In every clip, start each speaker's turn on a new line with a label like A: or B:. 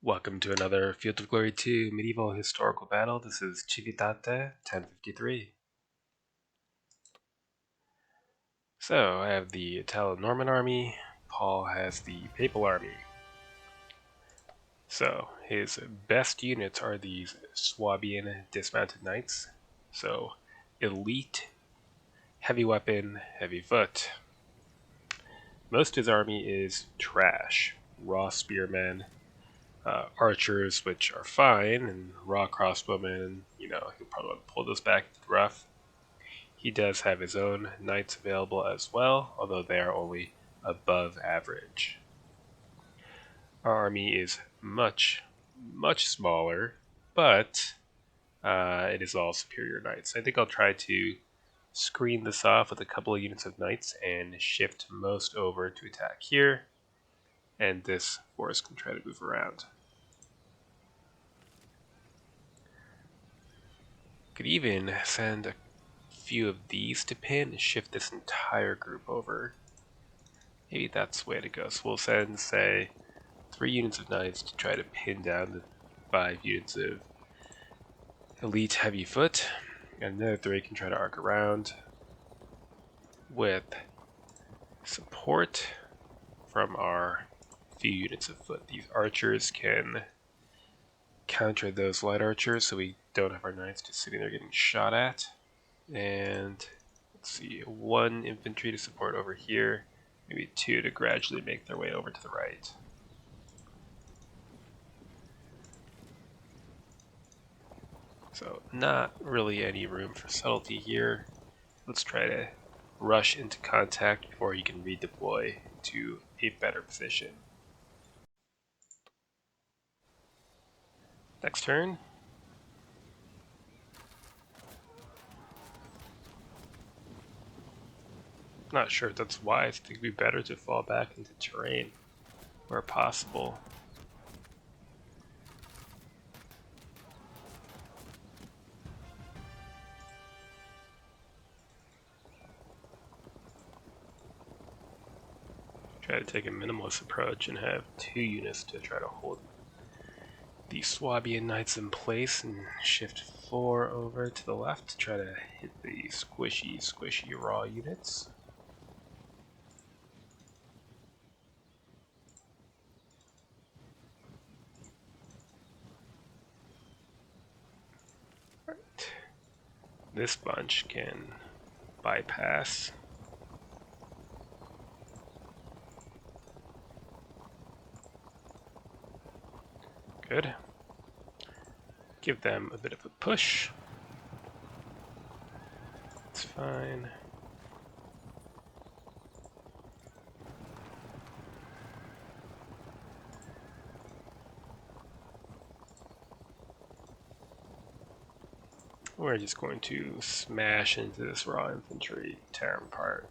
A: Welcome to another Field of Glory 2 medieval historical battle. This is Civitate 1053. So, I have the Italo-Norman army, Paul has the Papal army. So, his best units are these Swabian dismounted knights. So, elite, heavy weapon, heavy foot. Most of his army is trash. Raw spearmen, archers, which are fine, and raw crossbowmen, he'll probably want to pull those back into the rough. He does have his own knights available as well, although they are only above average. Our army is much, much smaller, but it is all superior knights. I think I'll try to screen this off with a couple of units of knights and shift most over to attack here, and this force can try to move around. Could even send a few of these to pin and shift this entire group over. Maybe that's the way to go. So we'll send, say, 3 units of knights to try to pin down the 5 units of elite heavy foot, and another 3 can try to arc around with support from our few units of foot. These archers can counter those light archers, so we don't have our knights just sitting there getting shot at. And let's see, 1 infantry to support over here, maybe 2 to gradually make their way over to the right. So not really any room for subtlety here. Let's try to rush into contact before he can redeploy to a better position. Next turn. Not sure if that's wise. I think it'd be better to fall back into terrain where possible. Try to take a minimalist approach and have 2 units to try to hold the Swabian knights in place and shift 4 over to the left to try to hit the squishy raw units. Right. This bunch can bypass. Good. Give them a bit of a push. It's fine. We're just going to smash into this raw infantry, tear them apart.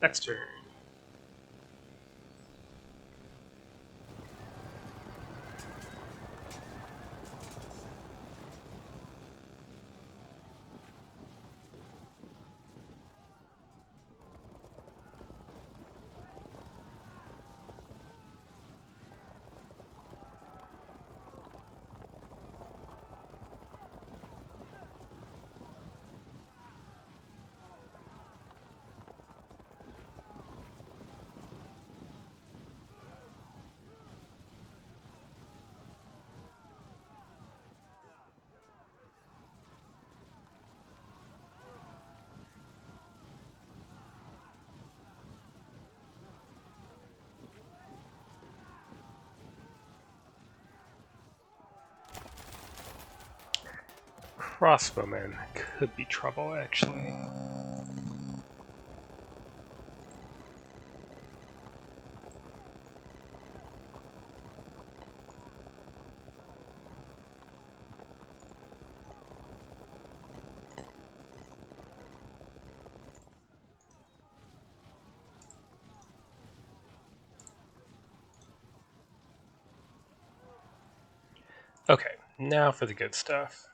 A: Next turn. Crossbowmen could be trouble, actually. Okay, Now for the good stuff.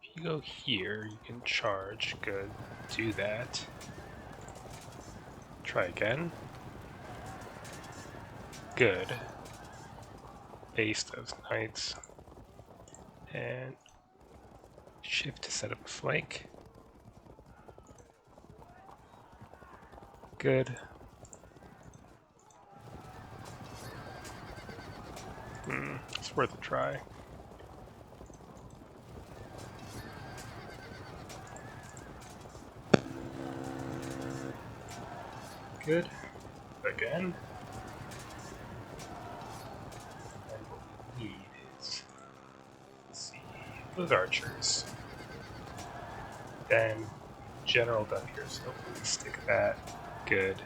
A: If you go here, you can charge. Good. Do that. Try again. Good. Base those knights. And shift to set up a flank. Good. It's worth a try. Good. Again. And what we need is, let's see, those archers. Then general done here, so hopefully stick that. Good.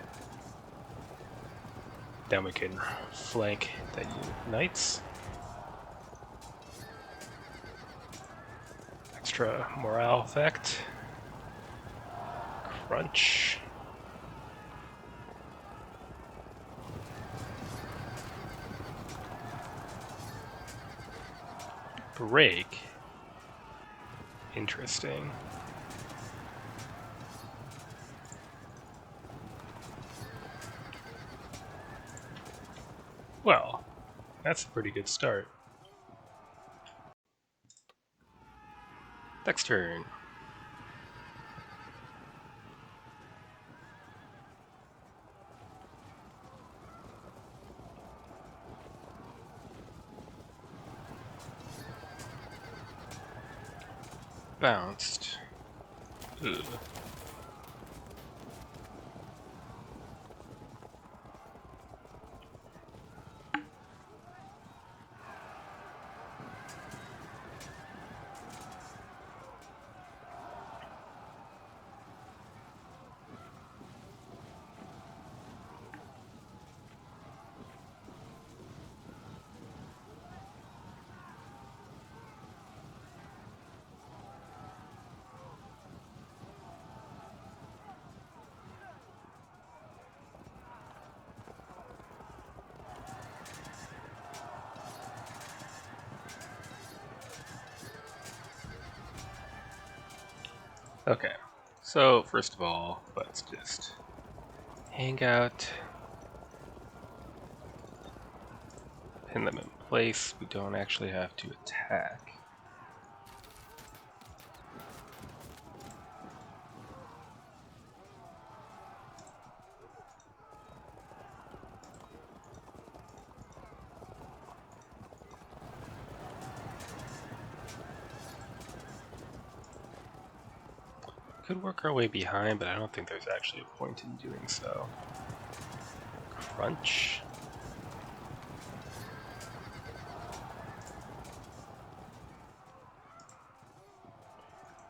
A: Then we can flank the knights. Extra morale effect. Crunch. Break. Interesting. Well, that's a pretty good start. Next turn. Bounced. Ugh. Okay, so first of all, let's just hang out, pin them in place. We don't actually have to attack. Could work our way behind, but I don't think there's actually a point in doing so. Crunch.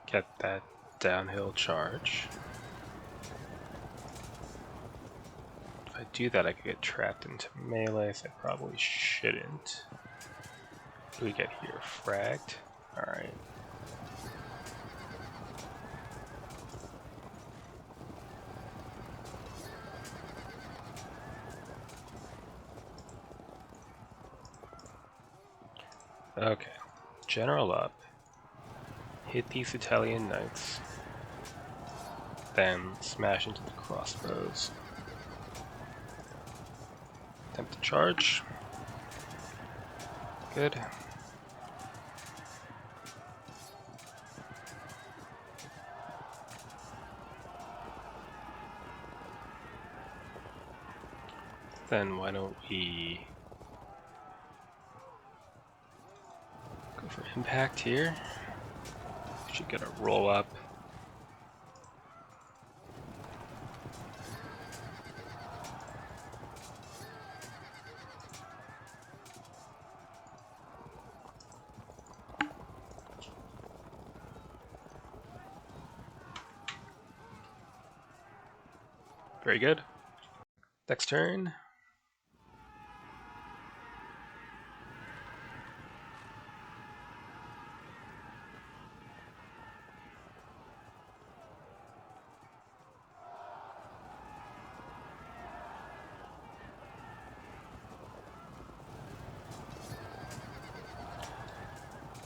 A: Get that downhill charge. If I do that, I could get trapped into melee, so I probably shouldn't. What do we get here? Fragged? Alright. Okay, general up, hit these Italian knights, then smash into the crossbows. Attempt to charge. Good. Then why don't we go for impact here? Should get a roll up. Very good. Next turn.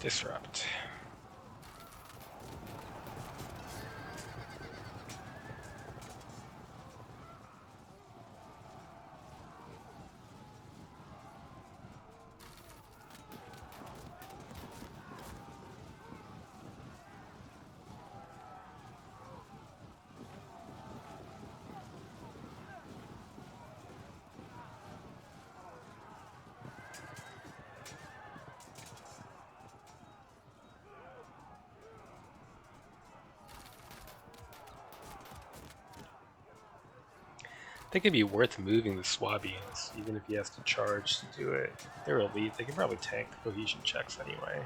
A: Disrupt. I think it'd be worth moving the Swabians, even if he has to charge to do it. They're elite, they can probably tank the cohesion checks anyway.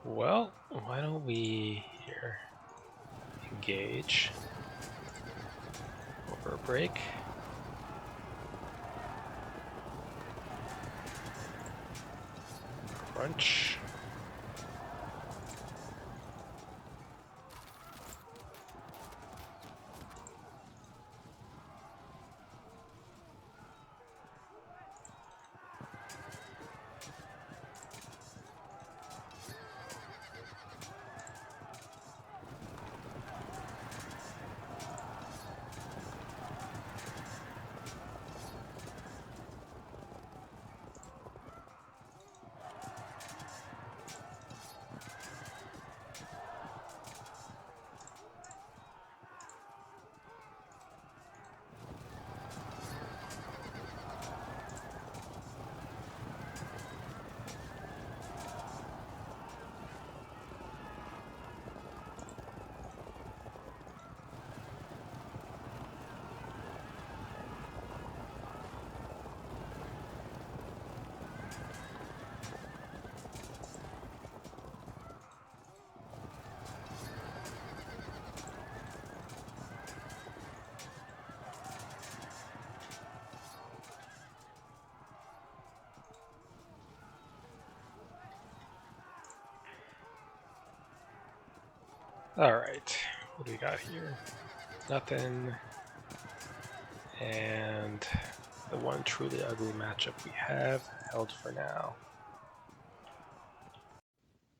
A: Well, why don't we here engage over a break. Crunch. Alright, what do we got here? Nothing. And the one truly ugly matchup we have held for now.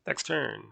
A: Next turn.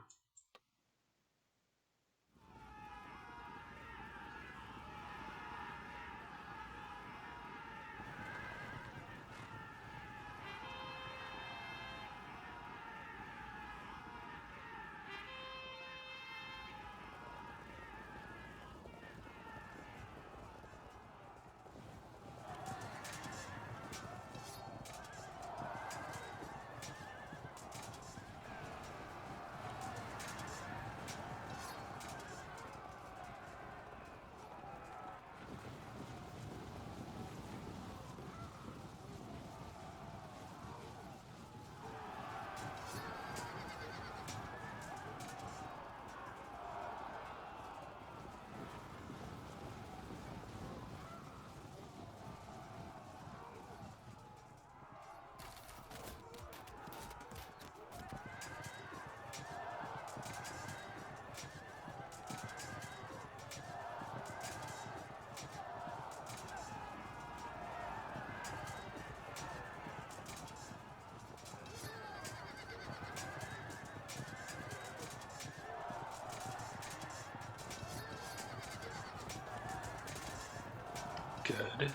A: Good.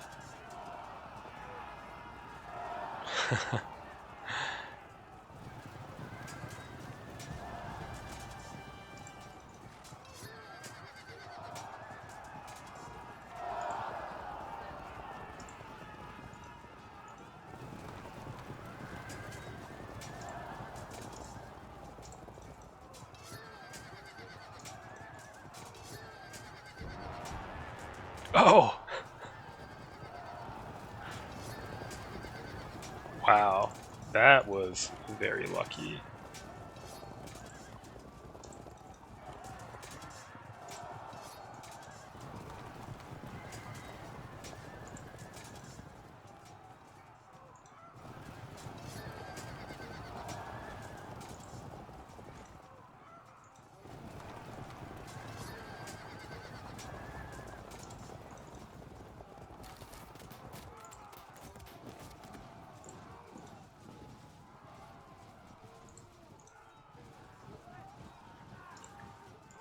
A: Oh! Wow, that was very lucky.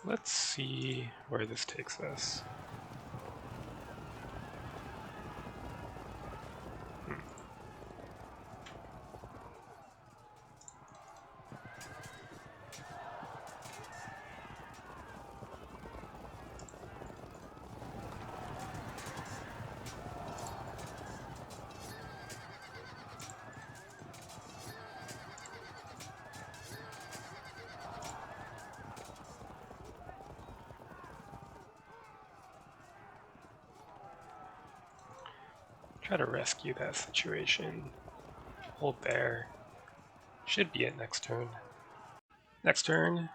A: Let's see where this takes us. Try to rescue that situation. Hold there. Should be it next turn. Next turn.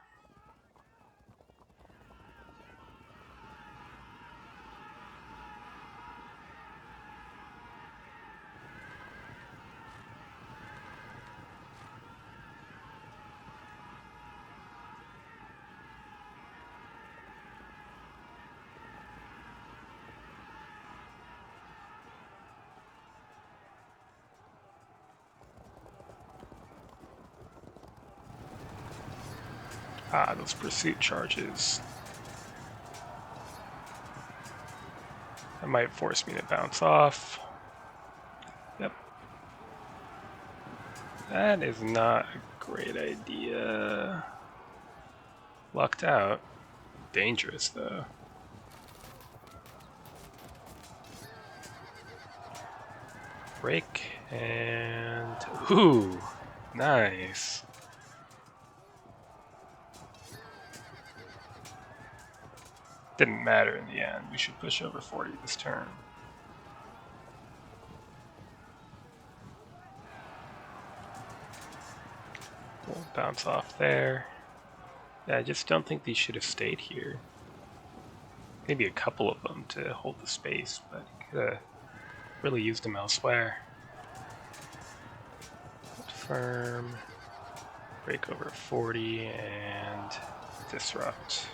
A: Ah, those pursuit charges. That might force me to bounce off. Yep. That is not a great idea. Lucked out. Dangerous, though. Break and... Ooh! Nice. Didn't matter in the end. We should push over 40 this turn. We'll bounce off there. Yeah, I just don't think these should have stayed here. Maybe a couple of them to hold the space, but could have really used them elsewhere. Firm. Break over 40 and disrupt.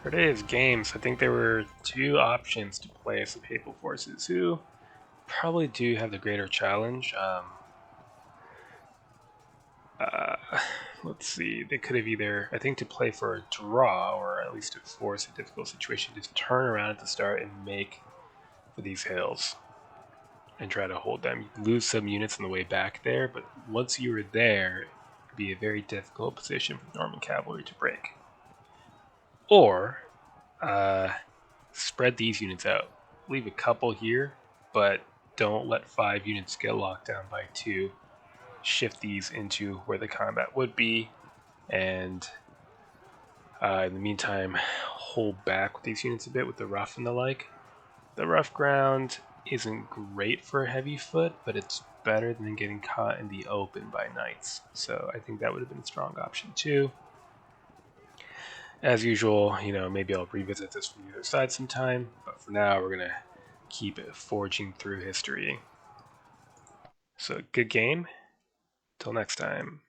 A: For today's games, I think there were two options to play as the Papal Forces, who probably do have the greater challenge. Let's see, they could have either, I think to play for a draw, or at least to force a difficult situation, just turn around at the start and make for these hills and try to hold them. You lose some units on the way back there, but once you were there, it would be a very difficult position for Norman cavalry to break. Or spread these units out. Leave a couple here, but don't let 5 units get locked down by 2. Shift these into where the combat would be, and in the meantime, hold back with these units a bit with the rough and the like. The rough ground isn't great for a heavy foot, but it's better than getting caught in the open by knights. So I think that would have been a strong option too. As usual, maybe I'll revisit this from the other side sometime, but for now we're going to keep forging through history. So good game. Till next time.